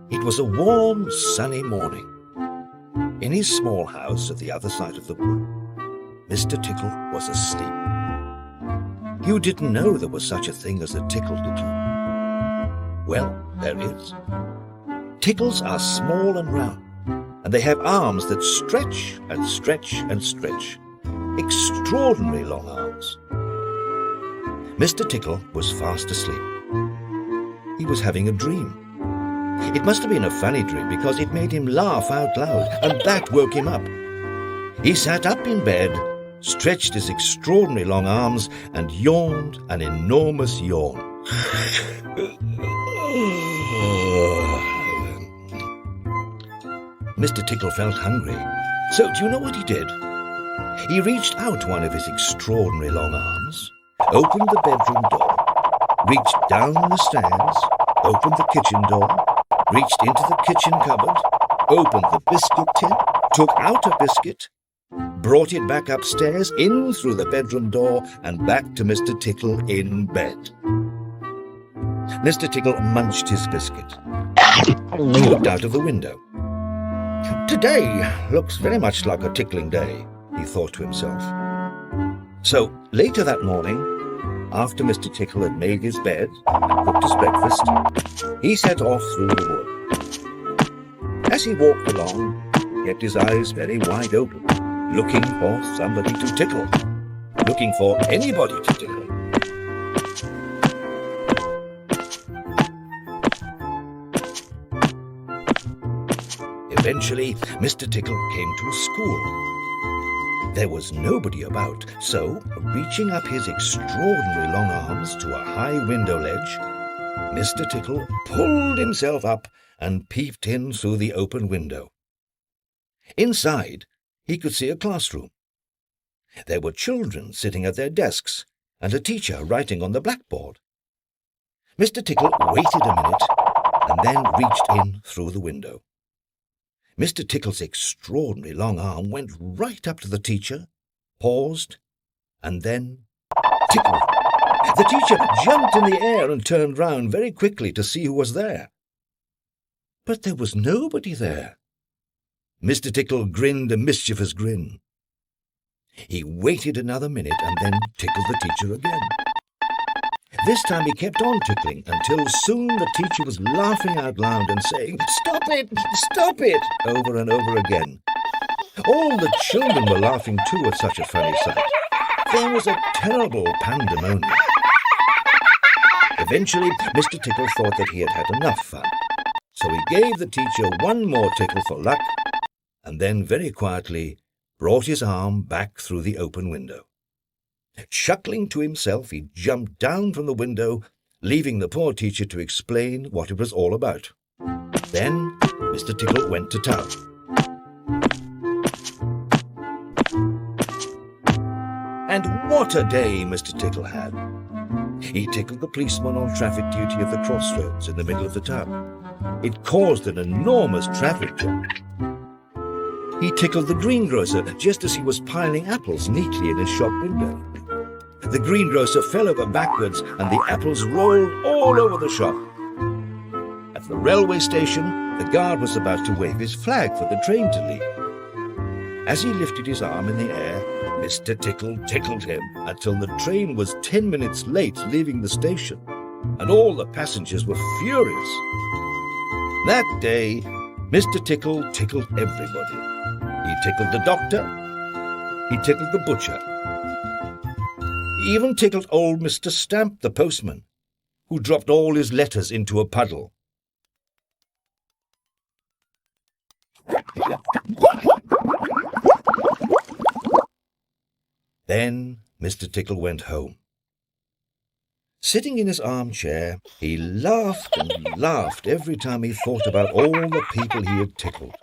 It was a warm, sunny morning. In his small house at the other side of the wood, Mr. Tickle was asleep. You didn't know there was such a thing as a tickle, did you? Well, there is. Tickles are small and round, and they have arms that stretch and stretch and stretch. Extraordinary long arms. Mr. Tickle was fast asleep. He was having a dream. It must have been a funny dream because it made him laugh out loud, and that woke him up. He sat up in bed, stretched his extraordinary long arms, and yawned an enormous yawn. Mr. Tickle felt hungry, so do you know what he did? He reached out one of his extraordinary long arms, opened the bedroom door, reached down the stairs, opened the kitchen door, reached into the kitchen cupboard, opened the biscuit tin, took out a biscuit, brought it back upstairs, in through the bedroom door, and back to Mr. Tickle in bed. Mr. Tickle munched his biscuit. He looked out of the window. Today looks very much like a tickling day, he thought to himself. So, later that morning, after Mr. Tickle had made his bed and cooked his breakfast, he set off through the wood. As he walked along, he kept his eyes very wide open, looking for somebody to tickle, looking for anybody to tickle. Eventually, Mr. Tickle came to a school. There was nobody about, so, reaching up his extraordinary long arms to a high window ledge, Mr. Tickle pulled himself up and peeped in through the open window. Inside, he could see a classroom. There were children sitting at their desks and a teacher writing on the blackboard. Mr. Tickle waited a minute and then reached in through the window. Mr. Tickle's extraordinary long arm went right up to the teacher, paused, and then tickled. The teacher jumped in the air and turned round very quickly to see who was there. But there was nobody there. Mr. Tickle grinned a mischievous grin. He waited another minute and then tickled the teacher again. This time he kept on tickling until soon the teacher was laughing out loud and saying, "Stop it! Stop it!" over and over again. All the children were laughing too at such a funny sight. There was a terrible pandemonium. Eventually, Mr. Tickle thought that he had had enough fun, so he gave the teacher one more tickle for luck, and then very quietly brought his arm back through the open window. Chuckling to himself, he jumped down from the window, leaving the poor teacher to explain what it was all about. Then Mr. Tickle went to town. And what a day Mr. Tickle had! He tickled the policeman on traffic duty at the crossroads in the middle of the town. It caused an enormous traffic jam. He tickled the greengrocer just as he was piling apples neatly in his shop window. The greengrocer fell over backwards and the apples rolled all over the shop. At the railway station, the guard was about to wave his flag for the train to leave. As he lifted his arm in the air, Mr. Tickle tickled him until the train was 10 minutes late leaving the station, and all the passengers were furious. That day, Mr. Tickle tickled everybody. He tickled the doctor. He tickled the butcher. He even tickled old Mr. Stamp, the postman, who dropped all his letters into a puddle. Then Mr. Tickle went home. Sitting in his armchair, he laughed and laughed every time he thought about all the people he had tickled.